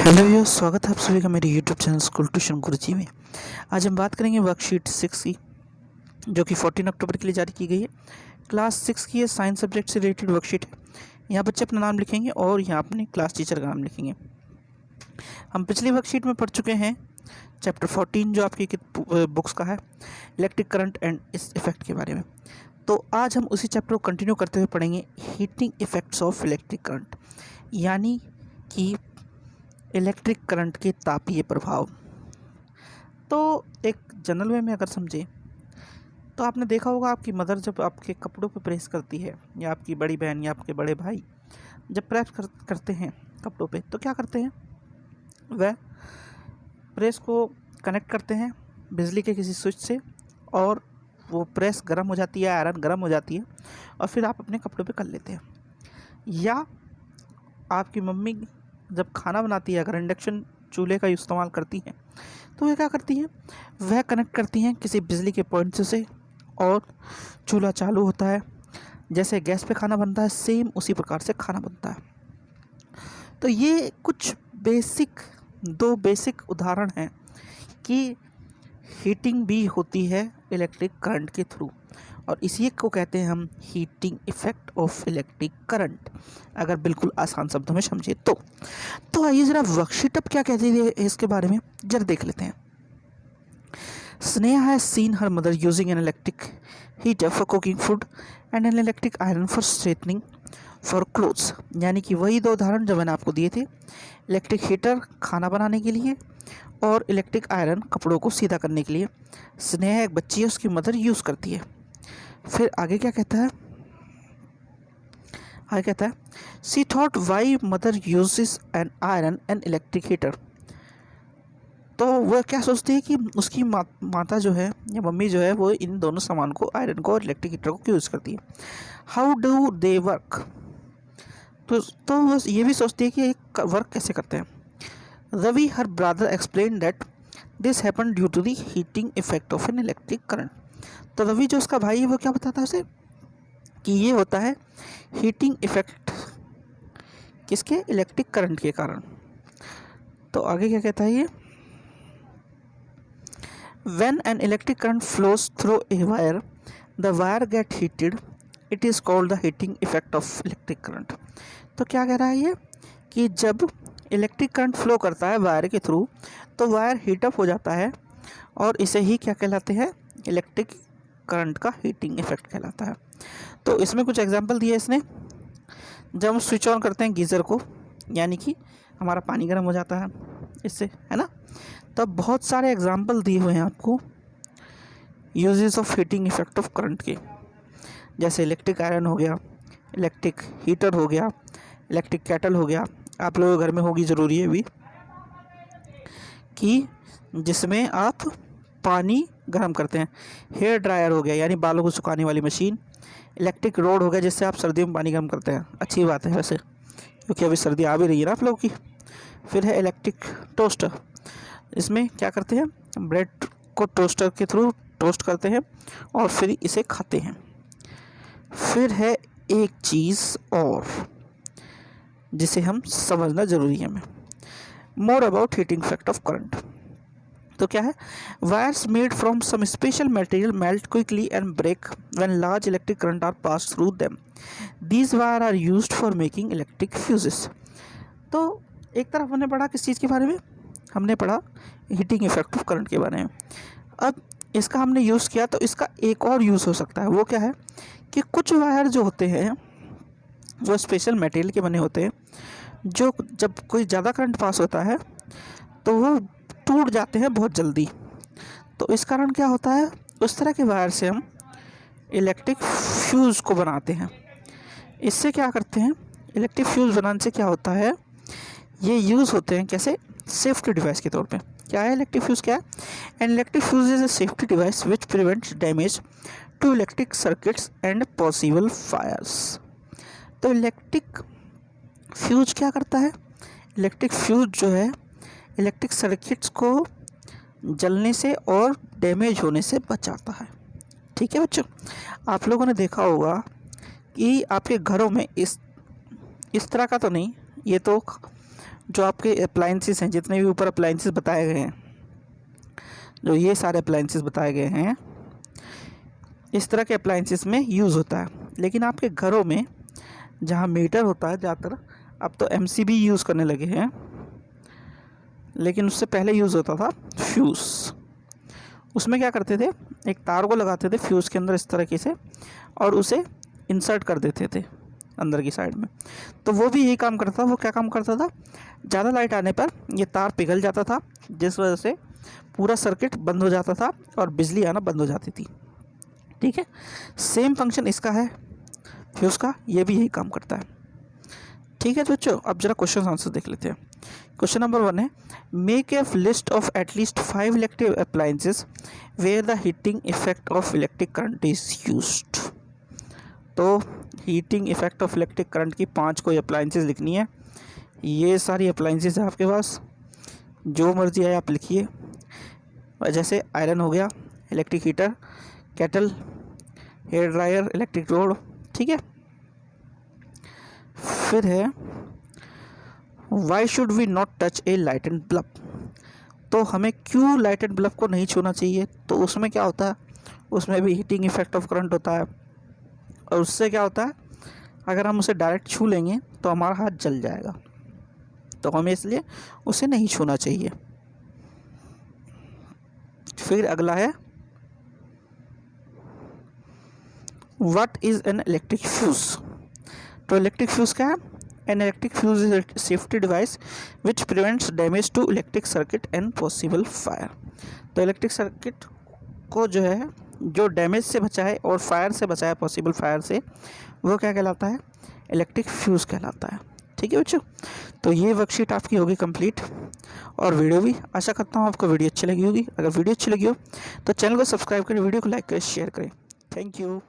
Hello viewers, स्वागत है आप सभी का मेरे यूट्यूब चैनल स्कूल ट्यूशन गुरुजी में। आज हम बात करेंगे वर्कशीट 6 की, जो कि 14 अक्टूबर के लिए जारी की गई है। क्लास 6 की ये साइंस सब्जेक्ट से रिलेटेड वर्कशीट है। यहाँ बच्चे अपना नाम लिखेंगे और यहाँ अपने क्लास टीचर का नाम लिखेंगे। हम पिछली वर्कशीट में पढ़ चुके हैं चैप्टर 14, जो आपकी बुक्स का है, इलेक्ट्रिक करंट एंड इस इफेक्ट के बारे में। तो आज हम उसी चैप्टर को कंटिन्यू करते हुए पढ़ेंगे heating effects of electric current, यानी कि इलेक्ट्रिक करंट के तापीय प्रभाव। तो एक जनरल वे में अगर समझें तो आपने देखा होगा, आपकी मदर जब आपके कपड़ों पर प्रेस करती है, या आपकी बड़ी बहन या आपके बड़े भाई जब प्रेस करते हैं कपड़ों पे, तो क्या करते हैं, वह प्रेस को कनेक्ट करते हैं बिजली के किसी स्विच से, और वो प्रेस गर्म हो जाती है, आयरन गर्म हो जाती है, और फिर आप अपने कपड़ों पे कर लेते हैं। या आपकी मम्मी जब खाना बनाती है, अगर इंडक्शन चूल्हे का इस्तेमाल करती हैं, तो वे क्या करती हैं, वह कनेक्ट करती हैं किसी बिजली के पॉइंट से, और चूल्हा चालू होता है। जैसे गैस पे खाना बनता है, सेम उसी प्रकार से खाना बनता है। तो ये कुछ दो बेसिक उदाहरण हैं कि हीटिंग भी होती है इलेक्ट्रिक करंट के थ्रू, और इसी को कहते हैं हम heating effect of electric current, अगर बिल्कुल आसान शब्दों में समझे तो आइए ज़रा वर्कशीट अब क्या कहती है इसके बारे में जरा देख लेते हैं। Sneha has seen her mother using an electric heater for cooking food and an electric iron for straightening for clothes, यानी कि वही दो उदाहरण जो मैंने आपको दिए थे, इलेक्ट्रिक हीटर खाना बनाने के लिए और इलेक्ट्रिक आयरन कपड़ों को सीधा करने के लिए स्नेहा एक बच्ची है, उसकी मदर यूज़ करती है। फिर आगे क्या कहता है, आगे कहता है she thought why mother uses an iron and electric heater. तो वह क्या सोचती है कि उसकी माता जो है या मम्मी जो है, वो इन दोनों सामान को, आयरन को और इलेक्ट्रिक हीटर को यूज़ करती है। हाउ डू दे वर्क, तो वो ये भी सोचती है कि एक वर्क कैसे करते हैं। Ravi her brother explain that this happen due to the heating effect of an electric current. तो रवि जो उसका भाई है, वो क्या बताता है उसे कि ये होता है हीटिंग इफेक्ट किसके, इलेक्ट्रिक करंट के कारण। तो आगे क्या कहता है ये, when an electric current flows through a wire the wire gate heated, it is called the heating effect of electric current. तो क्या कह रहा है ये कि जब इलेक्ट्रिक करंट फ्लो करता है वायर के थ्रू, तो वायर हीटअप हो जाता है, और इसे ही क्या कहलाते हैं, इलेक्ट्रिक करंट का हीटिंग इफेक्ट कहलाता है। तो इसमें कुछ एग्जांपल दिए इसने। जब हम स्विच ऑन करते हैं गीज़र को, यानी कि हमारा पानी गर्म हो जाता है इससे, है ना। तब बहुत सारे एग्जांपल दिए हुए हैं आपको uses of heating effect of current के, जैसे इलेक्ट्रिक आयरन हो गया, इलेक्ट्रिक हीटर हो गया, इलेक्ट्रिक केटल हो गया। आप लोगों के घर में होगी, ज़रूरी है भी, कि जिसमें आप पानी गर्म करते हैं। हेयर ड्रायर हो गया, यानी बालों को सुखाने वाली मशीन। इलेक्ट्रिक रोड हो गया, जिससे आप सर्दियों में पानी गर्म करते हैं। अच्छी बात है वैसे, क्योंकि अभी सर्दी आ भी रही है ना आप लोगों की। फिर है इलेक्ट्रिक टोस्टर, इसमें क्या करते हैं, ब्रेड को टोस्टर के थ्रू टोस्ट करते हैं और फिर इसे खाते हैं। फिर है एक चीज़ और जिसे हम समझना ज़रूरी है हमें, more about heating effect of current. तो क्या है, wires made from some special material melt quickly and break when large electric current are pass through them, these wire are used for making electric fuses. तो एक तरफ हमने पढ़ा किस चीज़ के बारे में, हमने पढ़ा हीटिंग इफेक्ट ऑफ करंट के बारे में। अब इसका हमने यूज़ किया, तो इसका एक और यूज़ हो सकता है। वो क्या है कि कुछ वायर जो होते हैं वो स्पेशल मटेरियल के बने होते हैं, जो जब कोई ज़्यादा करंट पास होता है तो वो टूट जाते हैं बहुत जल्दी। तो इस कारण क्या होता है, उस तरह के वायर से हम इलेक्ट्रिक फ्यूज़ को बनाते हैं। इससे क्या करते हैं, इलेक्ट्रिक फ्यूज़ बनाने से क्या होता है, ये यूज़ होते हैं कैसे, सेफ्टी डिवाइस के तौर पे। क्या है इलेक्ट्रिक फ्यूज़, क्या है, an electric fuse is a safety device which prevents damage to electric circuits and possible fires. तो इलेक्ट्रिक फ्यूज क्या करता है, इलेक्ट्रिक फ्यूज जो है इलेक्ट्रिक सर्किट्स को जलने से और डैमेज होने से बचाता है। ठीक है बच्चों, आप लोगों ने देखा होगा कि आपके घरों में इस तरह का तो नहीं, ये तो जो आपके अप्लाइंसेस हैं, जितने भी ऊपर अप्लाइंसेस बताए गए हैं, जो ये सारे अप्लाइंसेस बताए गए हैं, इस तरह के अप्लाइंसेस में यूज़ होता है। लेकिन आपके घरों में जहाँ मीटर होता है ज़्यादातर, अब तो MCB यूज़ करने लगे हैं, लेकिन उससे पहले यूज़ होता था फ्यूज़। उसमें क्या करते थे, एक तार को लगाते थे फ्यूज़ के अंदर इस तरीके से, और उसे इंसर्ट कर देते थे अंदर की साइड में। तो वो भी यही काम करता था। वो क्या काम करता था, ज़्यादा लाइट आने पर ये तार पिघल जाता था, जिस वजह से पूरा सर्किट बंद हो जाता था और बिजली आना बंद हो जाती थी। ठीक है, सेम फंक्शन इसका है फ्यूज़ का, ये भी यही काम करता है। ठीक है बच्चों, अब जरा क्वेश्चन आंसर देख लेते हैं। क्वेश्चन नंबर 1 है, make a list of at least 5 electric appliances where the heating effect of electric current is used. तो heating effect of electric current की 5 कोई अप्लायंसेस लिखनी है। ये सारी अप्लायंसेस है आपके पास, जो मर्जी आए आप लिखिए। जैसे आयरन हो गया, electric heater, kettle, hair dryer, electric rod. ठीक है, फिर है why should we not touch a light and bulb. तो हमें क्यों लाइट एंड बल्ब को नहीं छूना चाहिए? तो उसमें क्या होता है, उसमें भी हीटिंग इफेक्ट ऑफ करंट होता है, और उससे क्या होता है, अगर हम उसे डायरेक्ट छू लेंगे तो हमारा हाथ जल जाएगा, तो हमें इसलिए उसे नहीं छूना चाहिए। फिर अगला है, what is an electric fuse. तो इलेक्ट्रिक फ्यूज़ क्या है? An electric fuse is a safety device which prevents damage to electric circuit and possible fire. तो इलेक्ट्रिक सर्किट को जो है, जो डैमेज से बचाए और फायर से बचाए, पॉसिबल फायर से, वो क्या कहलाता है? इलेक्ट्रिक फ्यूज़ कहलाता है। ठीक है बच्चों, तो ये वर्कशीट आपकी होगी कंप्लीट, और वीडियो भी। आशा करता हूँ आपको वीडियो अच्छी लगी होगी। अगर वीडियो अच्छी लगी हो तो चैनल को सब्सक्राइब करें, वीडियो को लाइक करें, शेयर करें। Thank you.